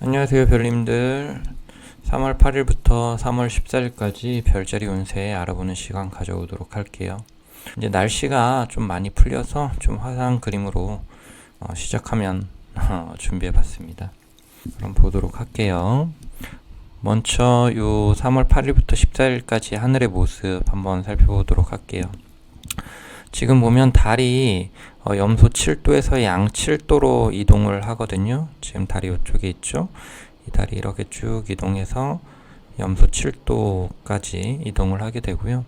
안녕하세요, 별님들. 3월 8일부터 3월 14일까지 별자리 운세 알아보는 시간 가져오도록 할게요. 이제 날씨가 좀 많이 풀려서 좀 화사한 그림으로 시작하면 준비해 봤습니다. 그럼 보도록 할게요. 먼저 요 3월 8일부터 14일까지 하늘의 모습 한번 살펴보도록 할게요. 지금 보면 달이 염소 7도에서 양 7도로 이동을 하거든요. 지금 달이 이쪽에 있죠. 이 달이 이렇게 쭉 이동해서 염소 7도까지 이동을 하게 되고요.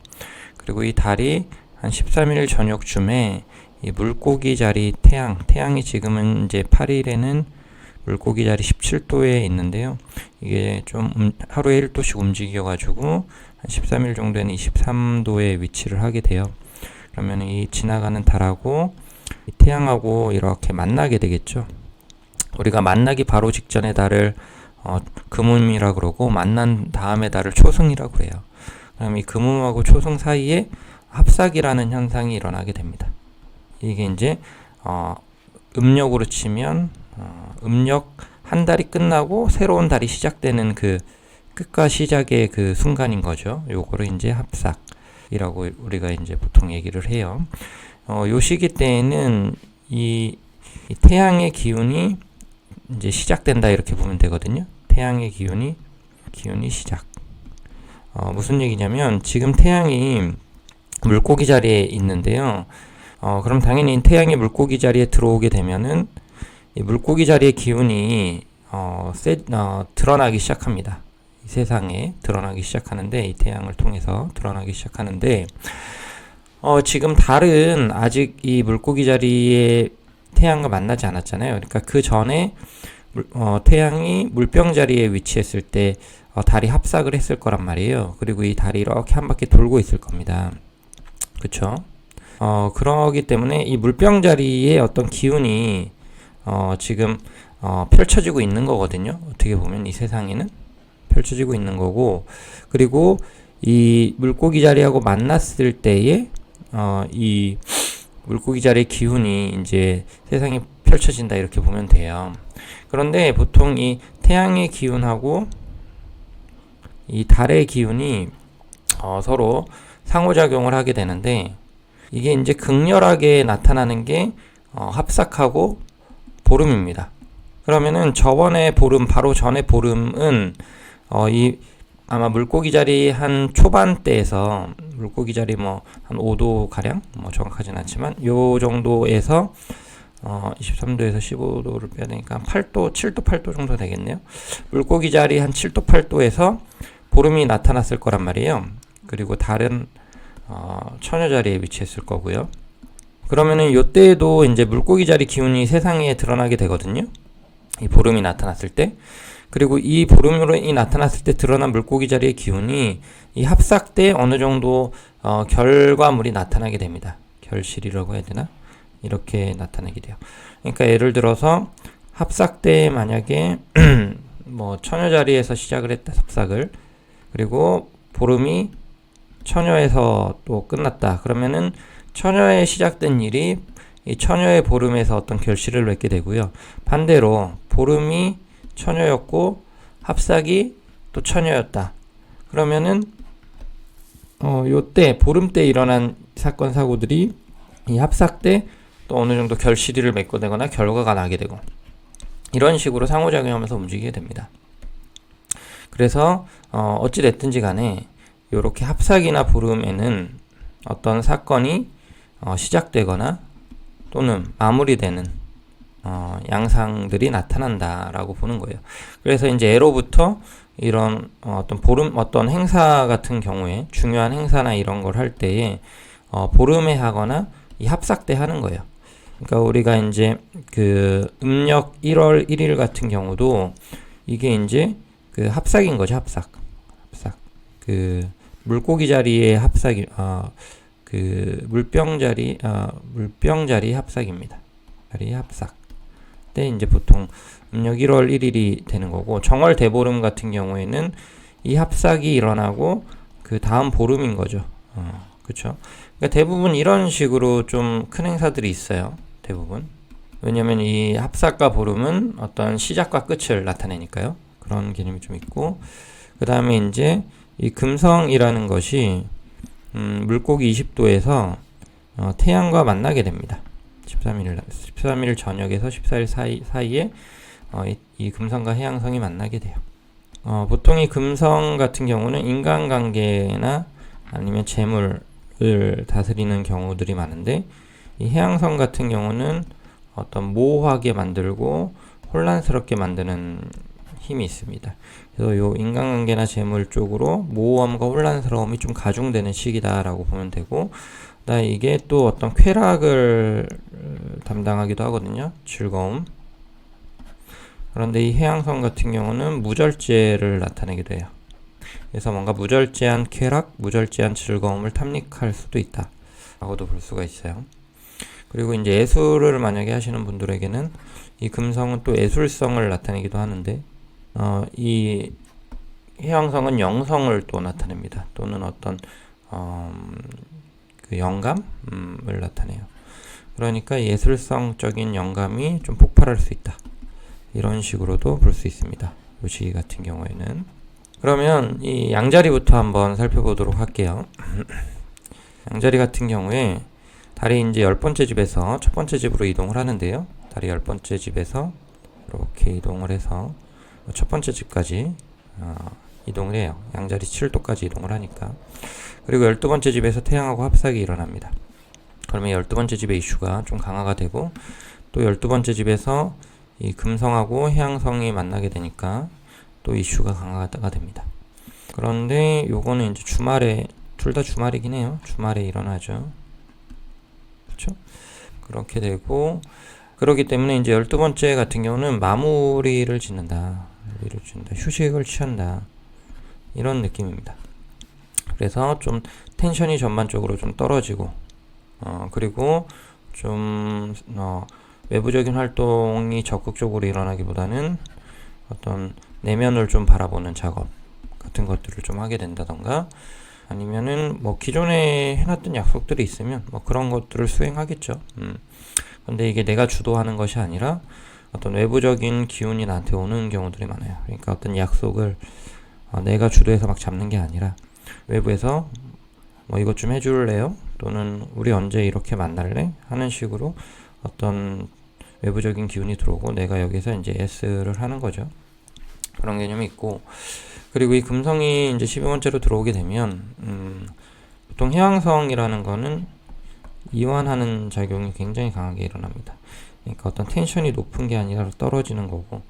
그리고 이 달이 한 13일 저녁쯤에 이 물고기 자리 태양이 지금은 이제 8일에는 물고기 자리 17도에 있는데요. 이게 좀 하루에 1도씩 움직여가지고 한 13일 정도에는 23도에 위치를 하게 돼요. 그러면 이 지나가는 달하고 이 태양하고 이렇게 만나게 되겠죠. 우리가 만나기 바로 직전의 달을 금음이라 그러고 만난 다음의 달을 초승이라고 그래요. 그럼 이 금음하고 초승 사이에 합삭이라는 현상이 일어나게 됩니다. 이게 이제 음력으로 치면 음력 한 달이 끝나고 새로운 달이 시작되는 그 끝과 시작의 그 순간인 거죠. 요거를 이제 합삭 이라고 우리가 이제 보통 얘기를 해요. 요 시기 때에는 이 태양의 기운이 이제 시작된다 이렇게 보면 되거든요. 태양의 기운이 시작. 무슨 얘기냐면 지금 태양이 물고기 자리에 있는데요. 그럼 당연히 태양이 물고기 자리에 들어오게 되면은 이 물고기 자리의 기운이 드러나기 시작합니다. 이 세상에 드러나기 시작하는데 이 태양을 통해서 드러나기 시작하는데 지금 달은 아직 이 물고기 자리에 태양과 만나지 않았잖아요. 그러니까 그 전에 태양이 물병 자리에 위치했을 때 달이 합삭을 했을 거란 말이에요. 그리고 이 달이 이렇게 한 바퀴 돌고 있을 겁니다. 그쵸? 그러기 때문에 이 물병 자리에 어떤 기운이 지금 펼쳐지고 있는 거거든요. 어떻게 보면 이 세상에는 펼쳐지고 있는 거고, 그리고 이 물고기 자리하고 만났을 때에 이 물고기 자리의 기운이 이제 세상에 펼쳐진다 이렇게 보면 돼요. 그런데 보통 이 태양의 기운하고 이 달의 기운이 서로 상호작용을 하게 되는데 이게 이제 극렬하게 나타나는 게 합삭하고 보름입니다. 그러면은 저번에 보름, 바로 전에 보름은 아마 물고기 자리 한 초반대에서 물고기 자리 뭐 한 5도 가량 뭐 정확하진 않지만 요 정도에서 23도에서 15도를 빼야 되니까 8도, 7도, 8도 정도 되겠네요. 물고기 자리 한 7도, 8도에서 보름이 나타났을 거란 말이에요. 그리고 달은 처녀 자리에 위치했을 거고요. 그러면은 요때에도 이제 물고기 자리 기운이 세상에 드러나게 되거든요. 이 보름이 나타났을 때. 그리고 이 보름으로 나타났을 때 드러난 물고기 자리의 기운이 이 합삭 때 어느 정도 결과물이 나타나게 됩니다. 결실이라고 해야 되나? 이렇게 나타나게 돼요. 그러니까 예를 들어서 합삭 때 만약에 뭐 처녀 자리에서 시작을 했다, 합삭을. 그리고 보름이 처녀에서 또 끝났다. 그러면은 처녀에 시작된 일이 이 처녀의 보름에서 어떤 결실을 맺게 되고요. 반대로 보름이 처녀였고 합삭이 또 처녀였다. 그러면은 요때 보름 때 일어난 사건 사고들이 이 합삭 때 또 어느 정도 결실을 맺게 되거나 결과가 나게 되고 이런 식으로 상호작용하면서 움직이게 됩니다. 그래서 어찌 됐든지 간에 요렇게 합삭이나 보름에는 어떤 사건이 시작되거나 또는 마무리되는 양상들이 나타난다라고 보는 거예요. 그래서 이제 예로부터 이런 어떤 보름, 어떤 행사 같은 경우에 중요한 행사나 이런 걸 할 때에 보름에 하거나 이 합삭 때 하는 거예요. 그러니까 우리가 이제 그 음력 1월 1일 같은 경우도 이게 이제 그 합삭인 거죠. 합삭. 그 물고기 자리의 합삭이 그 물병 자리 합삭입니다. 자리 합삭. 때 이제 보통 음력 1월 1일이 되는 거고 정월 대보름 같은 경우에는 이 합삭이 일어나고 그 다음 보름인 거죠. 그렇죠? 그러니까 대부분 이런 식으로 좀 큰 행사들이 있어요. 대부분. 왜냐면 이 합삭과 보름은 어떤 시작과 끝을 나타내니까요. 그런 개념이 좀 있고, 그 다음에 이제 이 금성이라는 것이 물고기 20도에서 태양과 만나게 됩니다. 13일 저녁에서 14일 사이에 이 금성과 해양성이 만나게 돼요. 보통 이 금성 같은 경우는 인간관계나 아니면 재물을 다스리는 경우들이 많은데, 이 해양성 같은 경우는 어떤 모호하게 만들고 혼란스럽게 만드는 힘이 있습니다. 그래서 요 인간관계나 재물 쪽으로 모호함과 혼란스러움이 좀 가중되는 시기다라고 보면 되고, 그다음에 이게 또 어떤 쾌락을 담당하기도 하거든요. 즐거움. 그런데 이 해양성 같은 경우는 무절제를 나타내기도 해요. 그래서 뭔가 무절제한 쾌락, 무절제한 즐거움을 탐닉할 수도 있다 라고도 볼 수가 있어요. 그리고 이제 예술을 만약에 하시는 분들에게는 이 금성은 또 예술성을 나타내기도 하는데, 이 해양성은 영성을 또 나타냅니다. 또는 어떤 그 영감을 나타내요. 그러니까 예술성적인 영감이 좀 폭발할 수 있다. 이런 식으로도 볼 수 있습니다. 이 시기 같은 경우에는. 그러면 이 양자리부터 한번 살펴보도록 할게요. 양자리 같은 경우에 달이 이제 10번째 집에서 첫 번째 집으로 이동을 하는데요. 달이 10번째 집에서 이렇게 이동을 해서 첫 번째 집까지 이동을 해요. 양자리 7도까지 이동을 하니까. 그리고 12번째 집에서 태양하고 합삭이 일어납니다. 그러면 12번째 집의 이슈가 좀 강화가 되고, 또 12번째 집에서 이 금성하고 해양성이 만나게 되니까 또 이슈가 강화가 됩니다. 그런데 요거는 이제 주말에, 둘 다 주말이긴 해요. 주말에 일어나죠. 그렇죠? 그렇게 되고, 그렇기 때문에 이제 12번째 같은 경우는 마무리를 짓는다. 휴식을 취한다. 이런 느낌입니다. 그래서 좀 텐션이 전반적으로 좀 떨어지고, 그리고 좀 외부적인 활동이 적극적으로 일어나기보다는 어떤 내면을 좀 바라보는 작업 같은 것들을 좀 하게 된다던가, 아니면은 뭐 기존에 해놨던 약속들이 있으면 뭐 그런 것들을 수행하겠죠. 근데 이게 내가 주도하는 것이 아니라 어떤 외부적인 기운이 나한테 오는 경우들이 많아요. 그러니까 어떤 약속을 내가 주도해서 막 잡는 게 아니라 외부에서 뭐 이것 좀 해줄래요? 또는 우리 언제 이렇게 만날래? 하는 식으로 어떤 외부적인 기운이 들어오고 내가 여기서 이제 예스를 하는 거죠. 그런 개념이 있고, 그리고 이 금성이 이제 12번째로 들어오게 되면 보통 해양성이라는 거는 이완하는 작용이 굉장히 강하게 일어납니다. 그러니까 어떤 텐션이 높은 게 아니라 떨어지는 거고,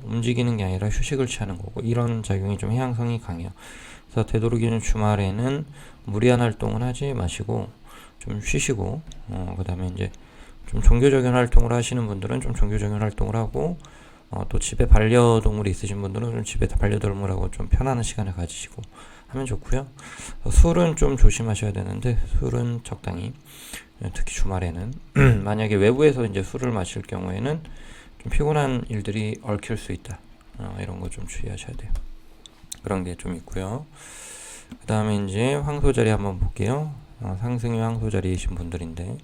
움직이는 게 아니라 휴식을 취하는 거고, 이런 작용이 좀 해양성이 강해요. 그래서 되도록이면 주말에는 무리한 활동을 하지 마시고 좀 쉬시고, 그 다음에 이제 좀 종교적인 활동을 하시는 분들은 좀 종교적인 활동을 하고, 또 집에 반려동물이 있으신 분들은 좀 집에 반려동물하고 좀 편안한 시간을 가지시고 하면 좋고요. 술은 좀 조심하셔야 되는데, 술은 적당히, 특히 주말에는 만약에 외부에서 이제 술을 마실 경우에는 좀 피곤한 일들이 얽힐 수 있다. 이런 거 좀 주의하셔야 돼요. 그런 게 좀 있고요. 그 다음에 이제 황소자리 한번 볼게요. 상승이 황소자리이신 분들인데,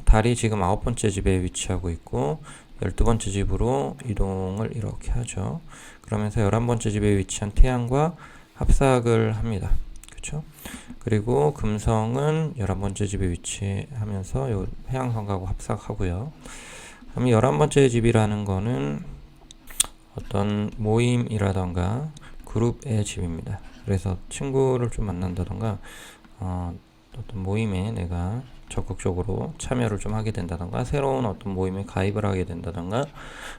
달이 지금 9번째 집에 위치하고 있고 12번째 집으로 이동을 이렇게 하죠. 그러면서 11번째 집에 위치한 태양과 합삭을 합니다. 그렇죠? 그리고 금성은 11번째 집에 위치하면서 요 해양성하고 합삭하고요. 그럼 11번째 집이라는 거는 어떤 모임이라던가 그룹의 집입니다. 그래서 친구를 좀 만난다던가, 어떤 모임에 내가 적극적으로 참여를 좀 하게 된다던가, 새로운 어떤 모임에 가입을 하게 된다던가,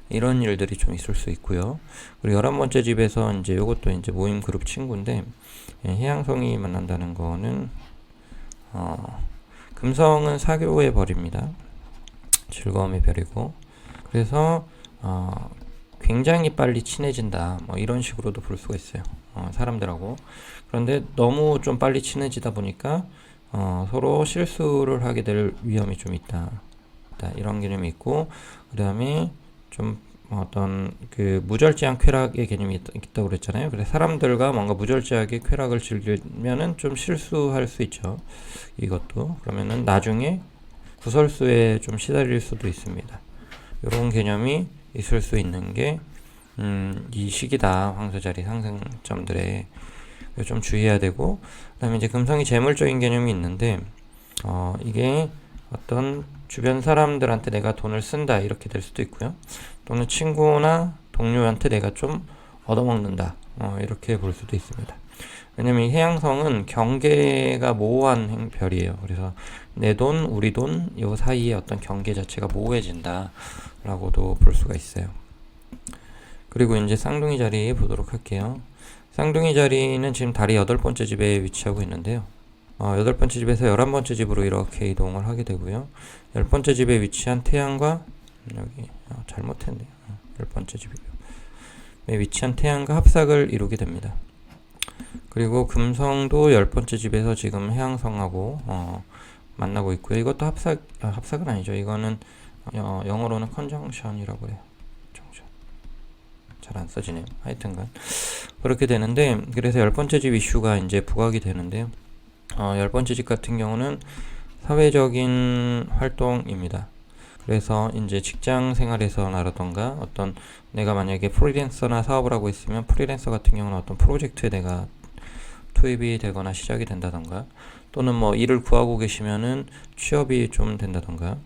이런 일들이 좀 있을 수 있고요. 그리고 11번째 집에서 이제 요것도 이제 모임 그룹 친구인데, 해양성이 만난다는 거는, 금성은 사교의 별입니다. 즐거움의 별이고, 그래서, 굉장히 빨리 친해진다. 뭐 이런 식으로도 볼 수가 있어요. 사람들하고. 그런데 너무 좀 빨리 친해지다 보니까 서로 실수를 하게 될 위험이 좀 있다. 이런 개념이 있고, 그 다음에 좀 어떤 그 무절제한 쾌락의 개념이 있다고 그랬잖아요. 그래서 사람들과 뭔가 무절제하게 쾌락을 즐기면은 좀 실수할 수 있죠. 이것도. 그러면은 나중에 구설수에 좀 시달릴 수도 있습니다. 이런 개념이 있을 수 있는 게 이 시기다. 황소자리 상승점들에 좀 주의해야 되고, 그 다음에 이제 금성이 재물적인 개념이 있는데 이게 어떤 주변 사람들한테 내가 돈을 쓴다 이렇게 될 수도 있고요. 또는 친구나 동료한테 내가 좀 얻어먹는다 이렇게 볼 수도 있습니다. 왜냐면 이 해양성은 경계가 모호한 별이에요. 그래서 내 돈, 우리 돈, 요 사이에 어떤 경계 자체가 모호해진다 라고도 볼 수가 있어요. 그리고 이제 쌍둥이 자리 보도록 할게요. 쌍둥이 자리는 지금 달이 8번째 집에 위치하고 있는데요. 8번째 집에서 11번째 집으로 이렇게 이동을 하게 되고요. 10번째 집에 위치한 태양과 여기 잘못했네요. 10번째 집에 위치한 태양과 합삭을 이루게 됩니다. 그리고 금성도 10번째 집에서 지금 해양성하고 만나고 있고요. 이것도 합삭은 아니죠. 이거는 영어로는 컨정션이라고 해요. 잘 안 써지네요. 하여튼간 그렇게 되는데, 그래서 10번째 집 이슈가 이제 부각이 되는데요. 10번째 집 같은 경우는 사회적인 활동입니다. 그래서 이제 직장 생활에서라던가 어떤 내가 만약에 프리랜서나 사업을 하고 있으면 프리랜서 같은 경우는 어떤 프로젝트에 내가 투입이 되거나 시작이 된다던가, 또는 뭐 일을 구하고 계시면은 취업이 좀 된다던가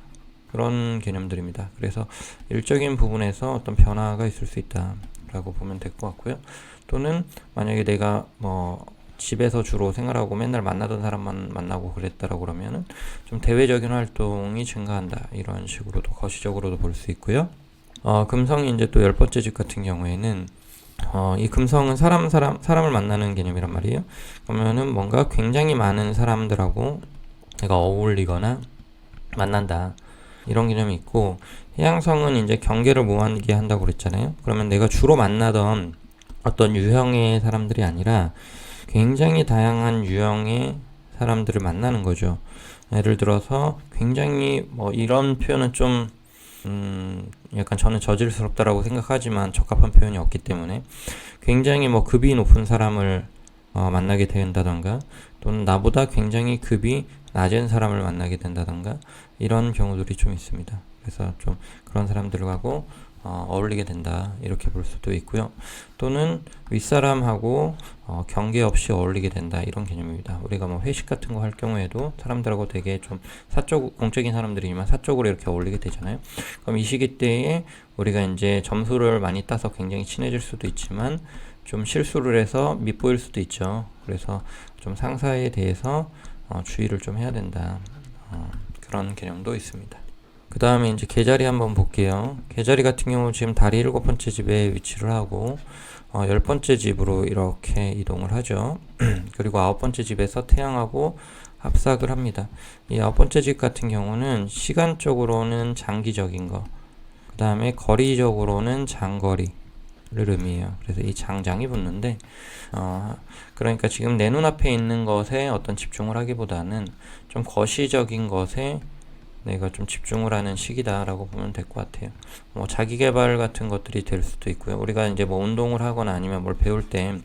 그런 개념들입니다. 그래서 일적인 부분에서 어떤 변화가 있을 수 있다라고 보면 될 것 같고요. 또는 만약에 내가 뭐 집에서 주로 생활하고 맨날 만나던 사람만 만나고 그랬다라고 그러면은 좀 대외적인 활동이 증가한다, 이런 식으로도 거시적으로도 볼 수 있고요. 금성이 이제 또 10번째 집 같은 경우에는 이 금성은 사람을 만나는 개념이란 말이에요. 그러면은 뭔가 굉장히 많은 사람들하고 내가 어울리거나 만난다, 이런 개념이 있고, 해양성은 이제 경계를 모호하게 한다고 그랬잖아요. 그러면 내가 주로 만나던 어떤 유형의 사람들이 아니라 굉장히 다양한 유형의 사람들을 만나는 거죠. 예를 들어서 굉장히 뭐 이런 표현은 좀 약간 저는 저질스럽다라고 생각하지만 적합한 표현이 없기 때문에 굉장히 뭐 급이 높은 사람을 만나게 된다던가, 또는 나보다 굉장히 급이 낮은 사람을 만나게 된다던가, 이런 경우들이 좀 있습니다. 그래서 좀 그런 사람들하고 어울리게 된다, 이렇게 볼 수도 있고요. 또는 윗사람하고 경계 없이 어울리게 된다, 이런 개념입니다. 우리가 뭐 회식 같은 거 할 경우에도 사람들하고 되게 좀 공적인 사람들이지만 사적으로 이렇게 어울리게 되잖아요. 그럼 이 시기 때에 우리가 이제 점수를 많이 따서 굉장히 친해질 수도 있지만 좀 실수를 해서 밉보일 수도 있죠. 그래서 좀 상사에 대해서 주의를 좀 해야 된다, 그런 개념도 있습니다. 그 다음에 이제 계자리 한번 볼게요. 계자리 같은 경우 지금 달이 7번째 집에 위치를 하고 10번째 집으로 이렇게 이동을 하죠. 그리고 9번째 집에서 태양하고 합삭을 합니다. 이 9번째 집 같은 경우는 시간적으로는 장기적인 거, 그 다음에 거리적으로는 장거리를 의미해요. 그래서 이 장장이 붙는데 그러니까 지금 내 눈앞에 있는 것에 어떤 집중을 하기보다는 좀 거시적인 것에 내가 좀 집중을 하는 시기다라고 보면 될 것 같아요. 뭐 자기 개발 같은 것들이 될 수도 있고요. 우리가 이제 뭐 운동을 하거나 아니면 뭘 배울 때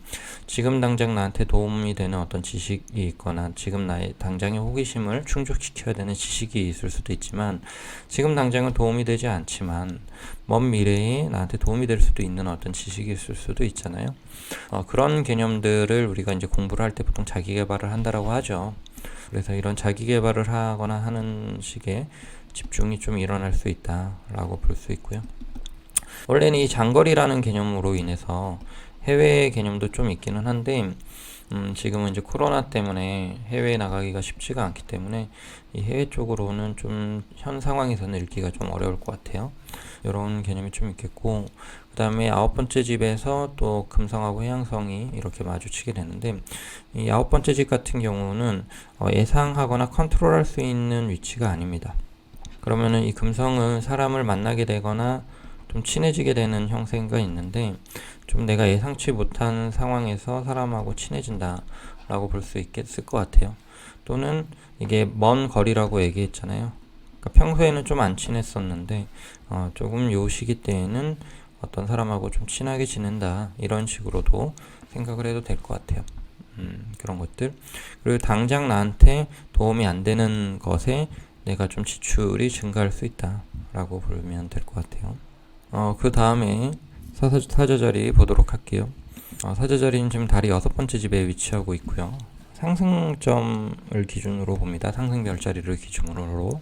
지금 당장 나한테 도움이 되는 어떤 지식이 있거나 지금 나의 당장의 호기심을 충족시켜야 되는 지식이 있을 수도 있지만, 지금 당장은 도움이 되지 않지만 먼 미래에 나한테 도움이 될 수도 있는 어떤 지식이 있을 수도 있잖아요. 그런 개념들을 우리가 이제 공부를 할 때 보통 자기 개발을 한다라고 하죠. 그래서 이런 자기 개발을 하거나 하는 식의 집중이 좀 일어날 수 있다라고 볼 수 있고요. 원래는 이 장거리라는 개념으로 인해서 해외 개념도 좀 있기는 한데 지금은 이제 코로나 때문에 해외에 나가기가 쉽지가 않기 때문에 이 해외 쪽으로는 좀 현 상황에서는 읽기가 좀 어려울 것 같아요. 이런 개념이 좀 있겠고, 그 다음에 9번째 집에서 또 금성하고 해양성이 이렇게 마주치게 되는데, 이 9번째 집 같은 경우는 예상하거나 컨트롤할 수 있는 위치가 아닙니다. 그러면은 이 금성은 사람을 만나게 되거나 좀 친해지게 되는 형태가 있는데, 좀 내가 예상치 못한 상황에서 사람하고 친해진다 라고 볼 수 있겠을 것 같아요. 또는 이게 먼 거리라고 얘기했잖아요. 그러니까 평소에는 좀 안 친했었는데 조금 요 시기 때에는 어떤 사람하고 좀 친하게 지낸다, 이런 식으로도 생각을 해도 될 것 같아요. 그런 것들. 그리고 당장 나한테 도움이 안 되는 것에 내가 좀 지출이 증가할 수 있다 라고 보면 될 것 같아요. 그 다음에 사자자리 보도록 할게요. 사자자리는 지금 달이 6번째 집에 위치하고 있고요. 상승점을 기준으로 봅니다. 상승 별자리를 기준으로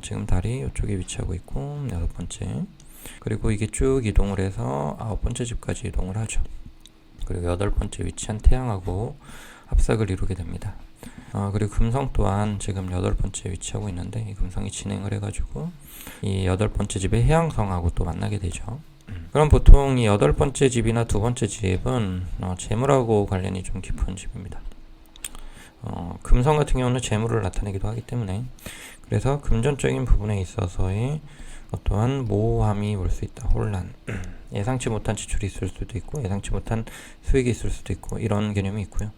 지금 달이 이쪽에 위치하고 있고 6번째, 그리고 이게 쭉 이동을 해서 9번째 집까지 이동을 하죠. 그리고 8번째 위치한 태양하고 합작을 이루게 됩니다. 그리고 금성 또한 지금 8번째 위치하고 있는데, 이 금성이 진행을 해가지고 이 8번째 집의 해양성하고 또 만나게 되죠. 그럼 보통 이 8번째 집이나 2번째 집은 재물하고 관련이 좀 깊은 집입니다. 금성 같은 경우는 재물을 나타내기도 하기 때문에, 그래서 금전적인 부분에 있어서의 어떠한 모호함이 올 수 있다. 혼란, 예상치 못한 지출이 있을 수도 있고 예상치 못한 수익이 있을 수도 있고, 이런 개념이 있고요.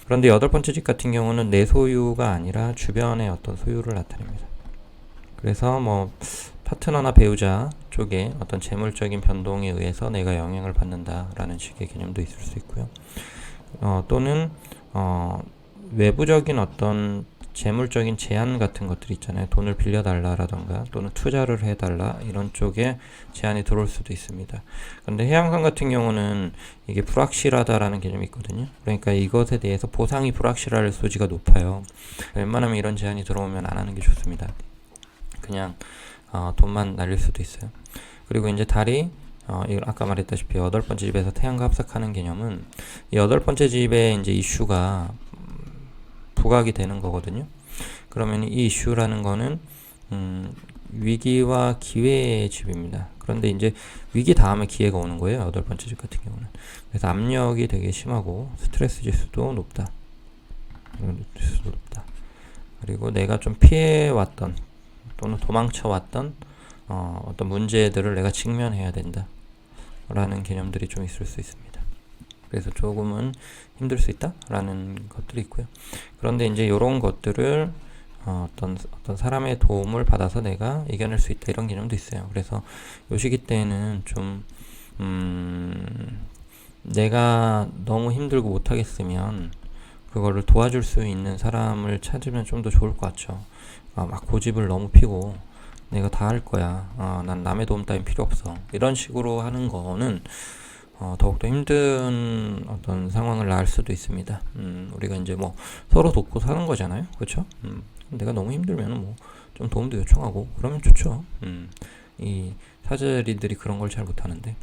그런데 8번째 집 같은 경우는 내 소유가 아니라 주변의 어떤 소유를 나타냅니다. 그래서 뭐 파트너나 배우자 쪽에 어떤 재물적인 변동에 의해서 내가 영향을 받는다라는 식의 개념도 있을 수 있고요. 또는 외부적인 어떤 재물적인 제한 같은 것들이 있잖아요. 돈을 빌려달라라던가 또는 투자를 해달라, 이런 쪽에 제한이 들어올 수도 있습니다. 그런데 해양성 같은 경우는 이게 불확실하다라는 개념이 있거든요. 그러니까 이것에 대해서 보상이 불확실할 소지가 높아요. 웬만하면 이런 제한이 들어오면 안 하는 게 좋습니다. 그냥 돈만 날릴 수도 있어요. 그리고 이제 달이 아까 말했다시피 8번째 집에서 태양과 합작하는 개념은 이 8번째 집의 이제 이슈가 부각이 되는 거거든요. 그러면 이 이슈라는 거는 위기와 기회의 집입니다. 그런데 이제 위기 다음에 기회가 오는 거예요. 8번째 집 같은 경우는. 그래서 압력이 되게 심하고 스트레스 지수도 높다. 그리고 내가 좀 피해왔던 또는 도망쳐왔던 어떤 문제들을 내가 직면해야 된다 라는 개념들이 좀 있을 수 있습니다. 그래서 조금은 힘들 수 있다 라는 것들이 있고요. 그런데 이제 이런 것들을 어떤 사람의 도움을 받아서 내가 이겨낼 수 있다, 이런 개념도 있어요. 그래서 요 시기 때는 좀 내가 너무 힘들고 못하겠으면 그거를 도와줄 수 있는 사람을 찾으면 좀 더 좋을 것 같죠. 막 고집을 너무 피고 내가 다 할 거야, 난 남의 도움 따윈 필요 없어, 이런 식으로 하는 거는 더욱더 힘든 어떤 상황을 낳을 수도 있습니다. 우리가 이제 뭐 서로 돕고 사는 거잖아요. 그렇죠? 내가 너무 힘들면 뭐 좀 도움도 요청하고 그러면 좋죠. 이 사자자리들이 그런 걸 잘 못하는데,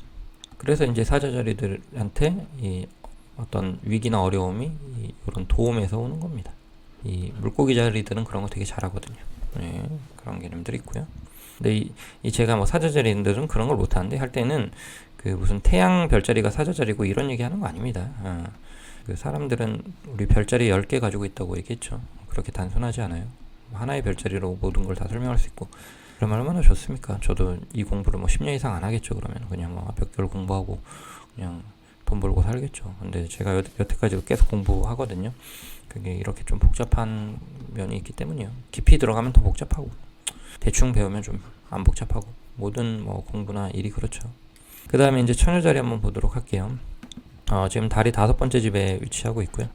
그래서 이제 사자자리들한테 이 어떤 위기나 어려움이 이런 도움에서 오는 겁니다. 이 물고기 자리들은 그런 거 되게 잘하거든요. 네, 그런 개념들이 있고요. 근데 이 제가 뭐 사자자리들은 그런 걸 못하는데, 할 때는 그 무슨 태양 별자리가 사자자리고 이런 얘기 하는 거 아닙니다. 그 사람들은 우리 별자리 10개 가지고 있다고 얘기했죠. 그렇게 단순하지 않아요. 하나의 별자리로 모든 걸 다 설명할 수 있고, 그러면 얼마나 좋습니까? 저도 이 공부를 뭐 10년 이상 안 하겠죠. 그러면 그냥 뭐 몇 개월 공부하고 그냥 돈 벌고 살겠죠. 근데 제가 여태까지 계속 공부하거든요. 그게 이렇게 좀 복잡한 면이 있기 때문이요. 깊이 들어가면 더 복잡하고, 대충 배우면 좀 안 복잡하고, 모든 뭐 공부나 일이 그렇죠. 그 다음에 이제 처녀자리 한번 보도록 할게요. 지금 달이 5번째 집에 위치하고 있고요.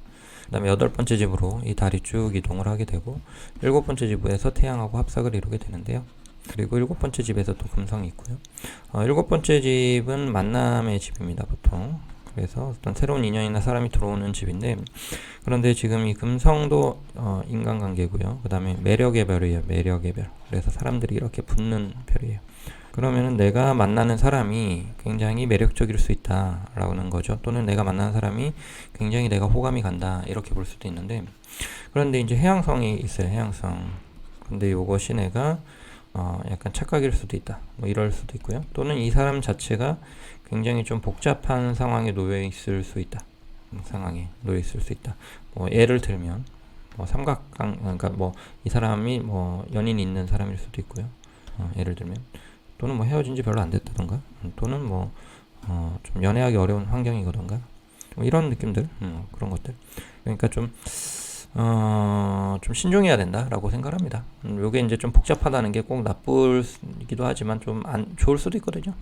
그 다음에 8번째 집으로 이 달이 쭉 이동을 하게 되고, 7번째 집에서 태양하고 합작을 이루게 되는데요. 그리고 7번째 집에서 또 금성이 있고요. 7번째 집은 만남의 집입니다, 보통. 그래서 어떤 새로운 인연이나 사람이 들어오는 집인데, 그런데 지금 이 금성도 인간관계고요. 그 다음에 매력의 별이에요. 매력의 별. 그래서 사람들이 이렇게 붙는 별이에요. 그러면은 내가 만나는 사람이 굉장히 매력적일 수 있다라는 거죠. 또는 내가 만나는 사람이 굉장히 내가 호감이 간다, 이렇게 볼 수도 있는데, 그런데 이제 해양성이 있어요. 해양성. 근데 이것이 내가 약간 착각일 수도 있다, 뭐 이럴 수도 있고요. 또는 이 사람 자체가 굉장히 좀 복잡한 상황에 놓여 있을 수 있다. 상황에 놓여 있을 수 있다. 뭐 예를 들면 뭐 삼각관, 그러니까 뭐 이 사람이 뭐 연인이 있는 사람일 수도 있고요. 예를 들면, 또는 뭐 헤어진 지 별로 안 됐다던가, 또는 뭐 좀 연애하기 어려운 환경이거든가, 뭐 이런 느낌들, 그런 것들. 그러니까 좀 신중해야 된다라고 생각합니다. 요게 이제 좀 복잡하다는 게 꼭 나쁘기도 하지만 좀 안 좋을 수도 있거든요.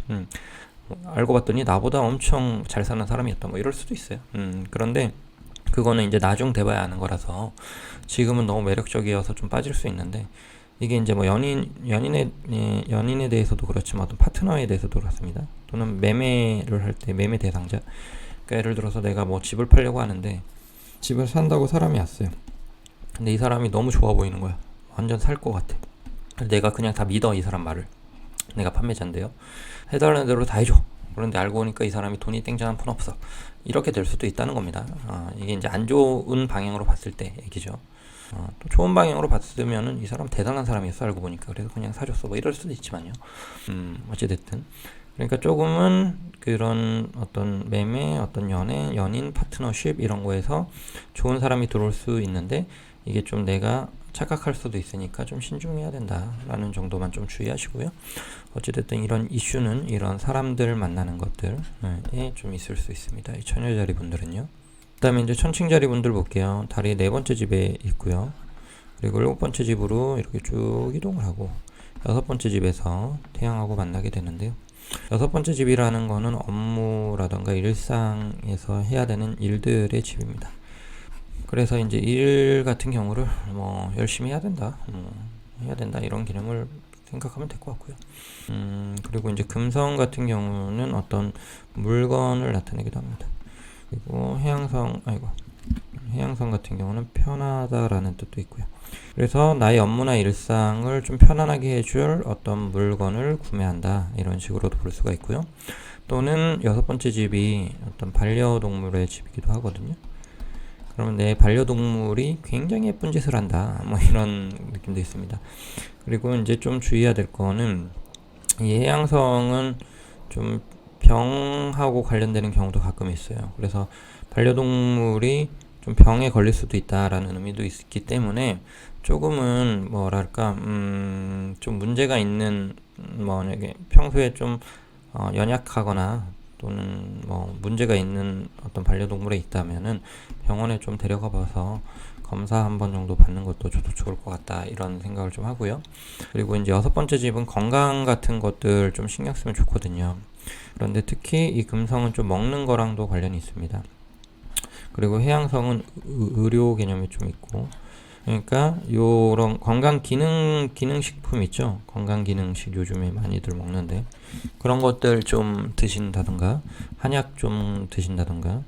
알고 봤더니 나보다 엄청 잘 사는 사람이었다, 뭐 이럴 수도 있어요. 그런데 그거는 이제 나중 돼봐야 아는 거라서, 지금은 너무 매력적이어서 좀 빠질 수 있는데, 이게 이제 뭐 연인에 대해서도 그렇지만 어떤 파트너에 대해서도 그렇습니다. 또는 매매를 할 때 매매 대상자. 그러니까 예를 들어서 내가 뭐 집을 팔려고 하는데 집을 산다고 사람이 왔어요. 근데 이 사람이 너무 좋아 보이는 거야. 완전 살 것 같아. 내가 그냥 다 믿어, 이 사람 말을. 내가 판매자인데요. 해달라는 대로 다 해줘. 그런데 알고 보니까 이 사람이 돈이 땡전 한 푼 없어. 이렇게 될 수도 있다는 겁니다. 이게 이제 안 좋은 방향으로 봤을 때 얘기죠. 또 좋은 방향으로 봤으면은 이 사람 대단한 사람이었어, 알고 보니까. 그래서 그냥 사줬어. 뭐 이럴 수도 있지만요. 어찌됐든. 그러니까 조금은 그런 어떤 매매, 어떤 연인, 파트너십 이런 거에서 좋은 사람이 들어올 수 있는데 이게 좀 내가 착각할 수도 있으니까 좀 신중해야 된다라는 정도만 좀 주의하시고요. 어찌됐든 이런 이슈는 이런 사람들 만나는 것들에 좀 있을 수 있습니다. 이 처녀자리 분들은요. 그 다음에 이제 천칭자리 분들 볼게요. 달이 네 번째 집에 있고요. 그리고 일곱 번째 집으로 이렇게 쭉 이동을 하고 여섯 번째 집에서 태양하고 만나게 되는데요. 여섯 번째 집이라는 거는 업무라던가 일상에서 해야 되는 일들의 집입니다. 그래서 이제 일 같은 경우를 뭐 열심히 해야 된다, 이런 개념을 생각하면 될 것 같고요. 그리고 이제 금성 같은 경우는 어떤 물건을 나타내기도 합니다. 그리고 해양성 같은 경우는 편하다라는 뜻도 있고요. 그래서 나의 업무나 일상을 좀 편안하게 해줄 어떤 물건을 구매한다, 이런 식으로도 볼 수가 있고요. 또는 여섯 번째 집이 어떤 반려동물의 집이기도 하거든요. 그러면 내 반려동물이 굉장히 예쁜 짓을 한다, 뭐 이런 느낌도 있습니다. 그리고 이제 좀 주의해야 될 거는 이 해양성은 좀 병하고 관련되는 경우도 가끔 있어요. 그래서 반려동물이 좀 병에 걸릴 수도 있다라는 의미도 있기 때문에 조금은 뭐랄까 좀 문제가 있는, 만약에 평소에 좀 연약하거나 또는 뭐 문제가 있는 어떤 반려동물에 있다면은 병원에 좀 데려가 봐서 검사 한 번 정도 받는 것도 저도 좋을 것 같다, 이런 생각을 좀 하고요. 그리고 이제 여섯 번째 집은 건강 같은 것들 좀 신경 쓰면 좋거든요. 그런데 특히 이 금성은 좀 먹는 거랑도 관련이 있습니다. 그리고 해양성은 의료 개념이 좀 있고, 그러니까 요런 건강 기능식품 있죠. 건강 기능식 요즘에 많이들 먹는데 그런 것들 좀 드신다던가, 한약 좀 드신다던가.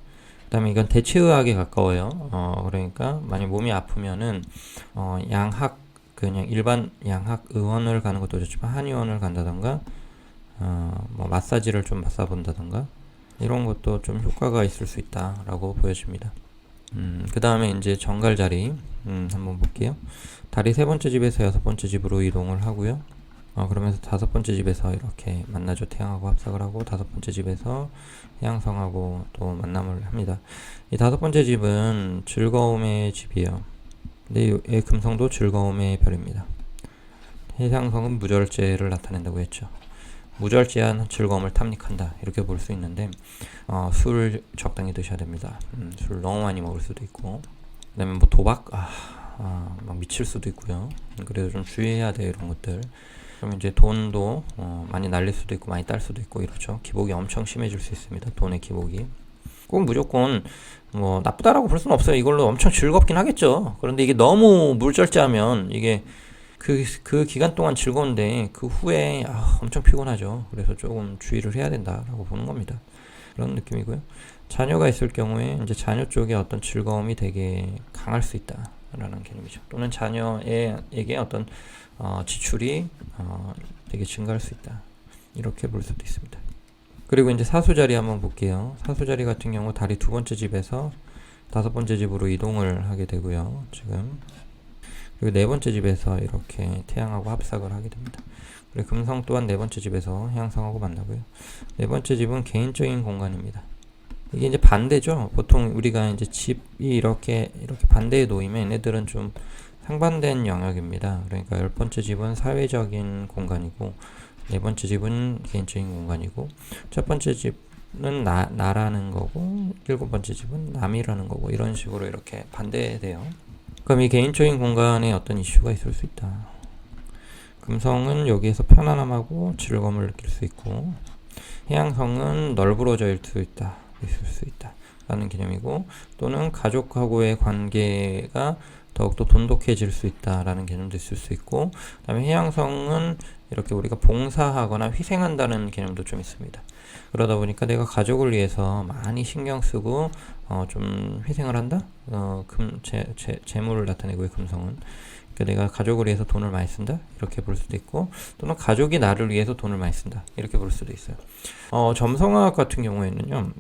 그다음에 이건 대체의학에 가까워요. 그러니까 만약 몸이 아프면은 양학, 그냥 일반 양학 의원을 가는 것도 좋지만 한의원을 간다던가, 뭐 마사지를 좀 받아본다던가, 이런 것도 좀 효과가 있을 수 있다라고 보여집니다. 그 다음에 이제 정갈자리 한번 볼게요. 달이 세 번째 집에서 여섯 번째 집으로 이동을 하고요. 그러면서 다섯 번째 집에서 이렇게 만나죠. 태양하고 합석을 하고 다섯 번째 집에서 해양성하고 또 만남을 합니다. 이 다섯 번째 집은 즐거움의 집이에요. 근데 이 금성도 즐거움의 별입니다. 해양성은 무절제를 나타낸다고 했죠. 무절제한 즐거움을 탐닉한다, 이렇게 볼 수 있는데 술 적당히 드셔야 됩니다. 술 너무 많이 먹을 수도 있고, 그 다음에 뭐 도박 막 미칠 수도 있고요. 그래서 좀 주의해야 돼요, 이런 것들. 그럼 이제 돈도 많이 날릴 수도 있고 많이 딸 수도 있고 이렇죠. 기복이 엄청 심해질 수 있습니다. 돈의 기복이 꼭 무조건 뭐 나쁘다라고 볼 수는 없어요. 이걸로 엄청 즐겁긴 하겠죠. 그런데 이게 너무 물절제하면 이게 그 기간 동안 즐거운데 그 후에 엄청 피곤하죠. 그래서 조금 주의를 해야 된다라고 보는 겁니다. 그런 느낌이고요. 자녀가 있을 경우에 이제 자녀 쪽에 어떤 즐거움이 되게 강할 수 있다라는 개념이죠. 또는 자녀에게 어떤 지출이 되게 증가할 수 있다, 이렇게 볼 수도 있습니다. 그리고 이제 사수자리 한번 볼게요. 사수자리 같은 경우 달이 두 번째 집에서 다섯 번째 집으로 이동을 하게 되고요. 지금 그리고 네 번째 집에서 이렇게 태양하고 합석을 하게 됩니다. 그리고 금성 또한 네 번째 집에서 해양성하고 만나고요. 네 번째 집은 개인적인 공간입니다. 이게 이제 반대죠. 보통 우리가 이제 집이 이렇게 반대에 놓이면 얘네들은 좀 상반된 영역입니다. 그러니까 열 번째 집은 사회적인 공간이고, 네 번째 집은 개인적인 공간이고, 첫 번째 집은 나라는 거고, 일곱 번째 집은 남이라는 거고, 이런 식으로 이렇게 반대돼요. 그럼 이 개인적인 공간에 어떤 이슈가 있을 수 있다. 금성은 여기에서 편안함하고 즐거움을 느낄 수 있고, 해양성은 널브러져 있을 수 있다 라는 개념이고, 또는 가족하고의 관계가 더욱더 돈독해질 수 있다라는 개념도 있을 수 있고, 그 다음에 해양성은 이렇게 우리가 봉사하거나 희생한다는 개념도 좀 있습니다. 그러다 보니까 내가 가족을 위해서 많이 신경 쓰고 좀 희생을 한다? 재물을 나타내고요, 금성은. 그러니까 내가 가족을 위해서 돈을 많이 쓴다? 이렇게 볼 수도 있고, 또는 가족이 나를 위해서 돈을 많이 쓴다. 이렇게 볼 수도 있어요. 점성학 같은 경우에는요,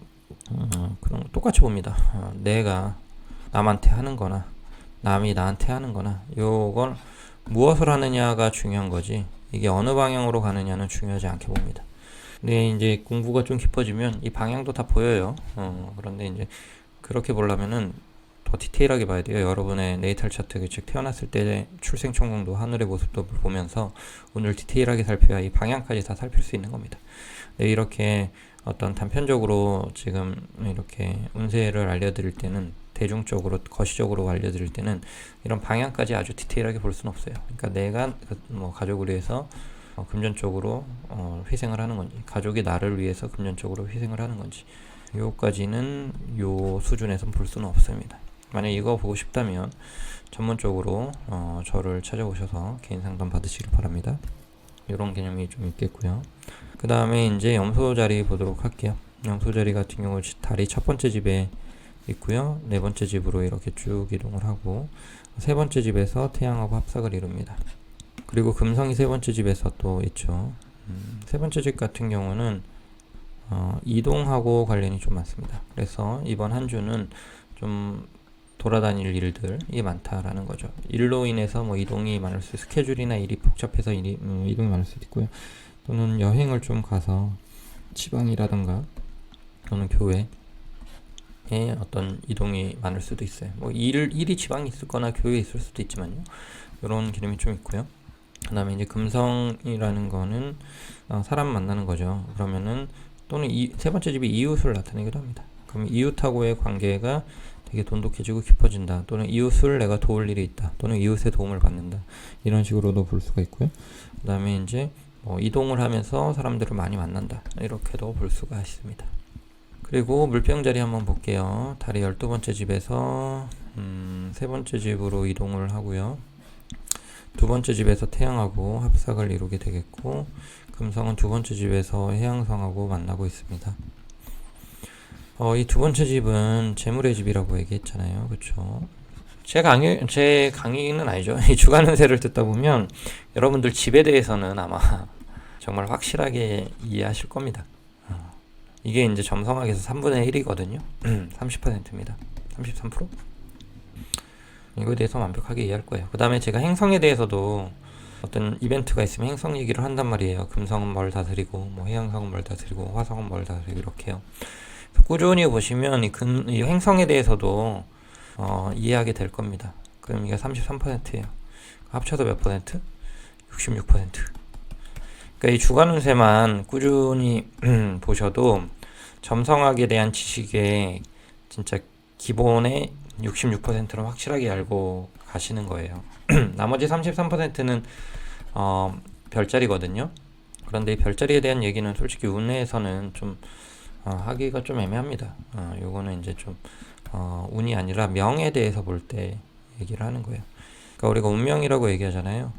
그런 똑같이 봅니다. 내가 남한테 하는 거나, 남이 나한테 하는 거나, 요걸 무엇을 하느냐가 중요한 거지, 이게 어느 방향으로 가느냐는 중요하지 않게 봅니다. 근데 이제 공부가 좀 깊어지면 이 방향도 다 보여요. 그런데 이제 그렇게 보려면은 더 디테일하게 봐야 돼요. 여러분의 네이탈 차트, 즉 태어났을 때 출생 천공도 하늘의 모습도 보면서 오늘 디테일하게 살펴야 이 방향까지 다 살필 수 있는 겁니다. 네, 이렇게 어떤 단편적으로 지금 이렇게 운세를 알려드릴 때는, 대중적으로 거시적으로 알려드릴 때는 이런 방향까지 아주 디테일하게 볼 수는 없어요. 그러니까 내가 뭐 가족을 위해서 금전적으로 희생을 하는 건지, 가족이 나를 위해서 금전적으로 희생을 하는 건지, 요까지는 요 수준에서 볼 수는 없습니다. 만약 이거 보고 싶다면 전문적으로 저를 찾아오셔서 개인 상담 받으시길 바랍니다. 이런 개념이 좀 있겠고요. 그 다음에 이제 염소 자리 보도록 할게요. 염소 자리 같은 경우 달이 첫 번째 집에 있고요. 네 번째 집으로 이렇게 쭉 이동을 하고, 세 번째 집에서 태양하고 합삭을 이룹니다. 그리고 금성이 세 번째 집에서 또 있죠. 세 번째 집 같은 경우는 이동하고 관련이 좀 많습니다. 그래서 이번 한 주는 좀 돌아다닐 일들이 많다라는 거죠. 일로 인해서 뭐 이동이 많을 수, 스케줄이나 일이 복잡해서 이동이 많을 수도 있고요. 또는 여행을 좀 가서 지방이라든가 또는 교회에 어떤 이동이 많을 수도 있어요. 뭐 일이 지방에 있을 거나 교회에 있을 수도 있지만요. 이런 개념이 좀 있고요. 그 다음에 이제 금성이라는 거는 사람 만나는 거죠. 그러면은 또는 세 번째 집이 이웃을 나타내기도 합니다. 그럼 이웃하고의 관계가 되게 돈독해지고 깊어진다, 또는 이웃을 내가 도울 일이 있다, 또는 이웃의 도움을 받는다, 이런 식으로도 볼 수가 있고요. 그 다음에 이제 이동을 하면서 사람들을 많이 만난다, 이렇게도 볼 수가 있습니다. 그리고 물병 자리 한번 볼게요. 달이 12번째 집에서 세 번째 집으로 이동을 하고요. 두 번째 집에서 태양하고 합삭을 이루게 되겠고, 금성은 두 번째 집에서 해양성하고 만나고 있습니다. 이 두 번째 집은 재물의 집이라고 얘기했잖아요. 그쵸? 제 강의는 아니죠. 이 주간 운세를 듣다 보면 여러분들 집에 대해서는 아마 정말 확실하게 이해하실 겁니다. 이게 이제 점성학에서 3분의 1이거든요. 30%입니다. 33%? 이거에 대해서 완벽하게 이해할 거예요. 그 다음에 제가 행성에 대해서도 어떤 이벤트가 있으면 행성 얘기를 한단 말이에요. 금성은 뭘 다스리고, 뭐 해양성은 뭘 다스리고, 화성은 뭘 다스리고, 이렇게요. 꾸준히 보시면 이 행성에 대해서도 이해하게 될 겁니다. 그럼 이게 33%예요. 합쳐서 몇 퍼센트? 66%. 그러니까 이 주간 운세만 꾸준히 보셔도 점성학에 대한 지식의 진짜 기본의 66%는 확실하게 알고 가시는 거예요. 나머지 33%는 별자리거든요. 그런데 이 별자리에 대한 얘기는 솔직히 운에서는 좀 하기가 좀 애매합니다. 요거는 이제 좀 운이 아니라 명에 대해서 볼 때 얘기를 하는 거예요. 그러니까 우리가 운명이라고 얘기하잖아요.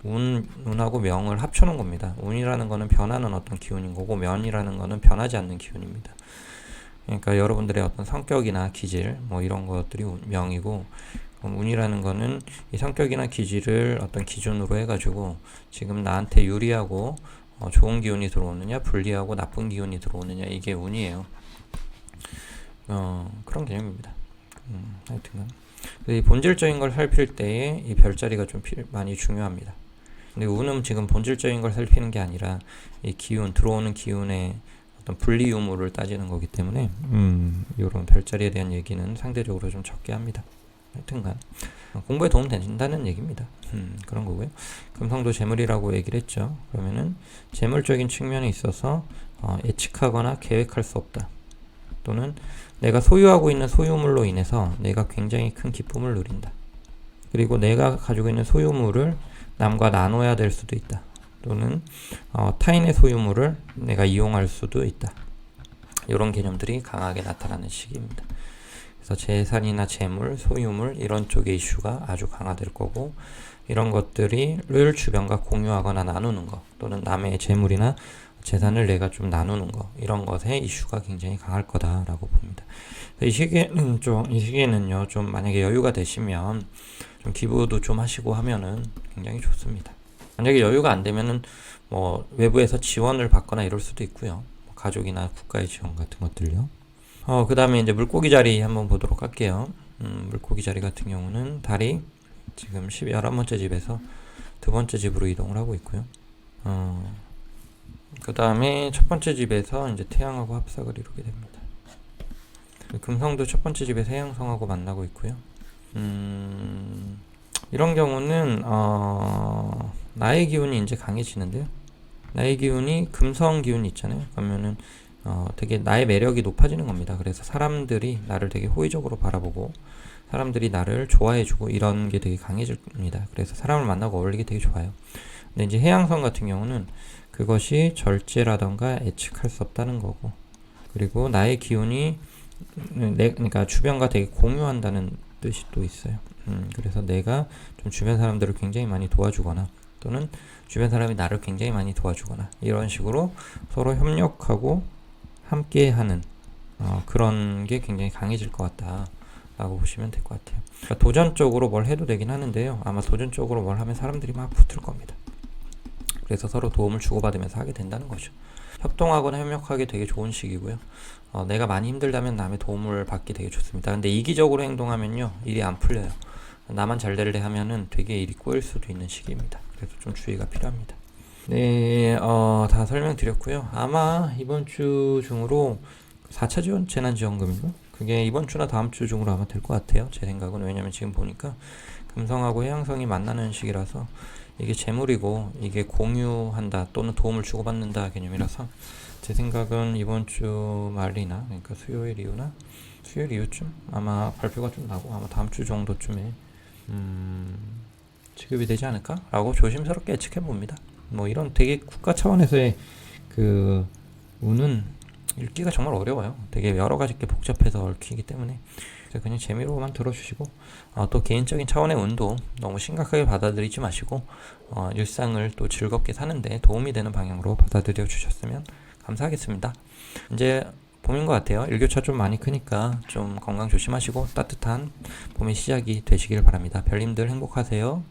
운하고 명을 합쳐놓은 겁니다. 운이라는 거는 변하는 어떤 기운인 거고, 명이라는 거는 변하지 않는 기운입니다. 그러니까 여러분들의 어떤 성격이나 기질, 뭐 이런 것들이 명이고, 운이라는 거는 이 성격이나 기질을 어떤 기준으로 해가지고 지금 나한테 유리하고 좋은 기운이 들어오느냐, 불리하고 나쁜 기운이 들어오느냐, 이게 운이에요. 그런 개념입니다. 하여튼간 이 본질적인 걸 살필 때에 이 별자리가 좀 많이 중요합니다. 근데 운은 지금 본질적인 걸 살피는 게 아니라 이 기운, 들어오는 기운의 어떤 분리 유무를 따지는 거기 때문에 이런 별자리에 대한 얘기는 상대적으로 좀 적게 합니다. 하여튼간 공부에 도움 된다는 얘기입니다. 그런 거고요. 금성도 재물이라고 얘기를 했죠. 그러면은 재물적인 측면에 있어서 예측하거나 계획할 수 없다, 또는 내가 소유하고 있는 소유물로 인해서 내가 굉장히 큰 기쁨을 누린다, 그리고 내가 가지고 있는 소유물을 남과 나눠야 될 수도 있다, 또는 타인의 소유물을 내가 이용할 수도 있다, 이런 개념들이 강하게 나타나는 시기입니다. 그래서 재산이나 재물, 소유물 이런 쪽의 이슈가 아주 강화될 거고, 이런 것들을 주변과 공유하거나 나누는 것, 또는 남의 재물이나 재산을 내가 좀 나누는 것, 이런 것에 이슈가 굉장히 강할 거다라고 봅니다. 이 시기에는요, 좀 만약에 여유가 되시면 좀 기부도 좀 하시고 하면은 굉장히 좋습니다. 만약에 여유가 안 되면은 뭐 외부에서 지원을 받거나 이럴 수도 있고요. 뭐 가족이나 국가의 지원 같은 것들요. 그 다음에 이제 물고기 자리 한번 보도록 할게요. 물고기 자리 같은 경우는 달이 지금 11번째 집에서 두 번째 집으로 이동을 하고 있고요. 그 다음에 첫 번째 집에서 이제 태양하고 합석을 이루게 됩니다. 금성도 첫 번째 집에서 해양성하고 만나고 있고요. 이런 경우는 나의 기운이 이제 강해지는데요. 나의 기운이 금성 기운이 있잖아요. 그러면은 되게 나의 매력이 높아지는 겁니다. 그래서 사람들이 나를 되게 호의적으로 바라보고 사람들이 나를 좋아해주고 이런 게 되게 강해집니다. 그래서 사람을 만나고 어울리기 되게 좋아요. 근데 이제 해양성 같은 경우는 그것이 절제라던가 예측할 수 없다는 거고, 그리고 나의 기운이 그러니까 주변과 되게 공유한다는 뜻이 또 있어요. 그래서 내가 좀 주변 사람들을 굉장히 많이 도와주거나 또는 주변 사람이 나를 굉장히 많이 도와주거나 이런 식으로 서로 협력하고 함께하는 그런 게 굉장히 강해질 것 같다 라고 보시면 될 것 같아요. 그러니까 도전적으로 뭘 해도 되긴 하는데요, 아마 도전적으로 뭘 하면 사람들이 막 붙을 겁니다. 그래서 서로 도움을 주고받으면서 하게 된다는 거죠. 협동하거나 협력하기 되게 좋은 시기고요. 내가 많이 힘들다면 남의 도움을 받기 되게 좋습니다. 근데 이기적으로 행동하면요, 일이 안 풀려요. 나만 잘 될래 하면은 되게 일이 꼬일 수도 있는 시기입니다. 그래서 좀 주의가 필요합니다. 네, 다 설명드렸고요. 아마 이번 주 중으로 4차 재난지원금인가? 그게 이번 주나 다음 주 중으로 아마 될 것 같아요. 제 생각은. 왜냐면 지금 보니까 금성하고 해양성이 만나는 시기라서 이게 재물이고 이게 공유한다 또는 도움을 주고받는다 개념이라서 제 생각은 이번 주 말이나, 그러니까 수요일 이후쯤 아마 발표가 좀 나고 아마 다음 주 정도쯤에 지급이 되지 않을까? 라고 조심스럽게 예측해 봅니다. 뭐 이런 되게 국가 차원에서의 그 운은 읽기가 정말 어려워요. 되게 여러 가지 게 복잡해서 얽히기 때문에 그냥 재미로만 들어주시고, 또 개인적인 차원의 운도 너무 심각하게 받아들이지 마시고 일상을 또 즐겁게 사는데 도움이 되는 방향으로 받아들여 주셨으면 감사하겠습니다. 이제 봄인 것 같아요. 일교차 좀 많이 크니까 좀 건강 조심하시고 따뜻한 봄의 시작이 되시길 바랍니다. 별님들 행복하세요.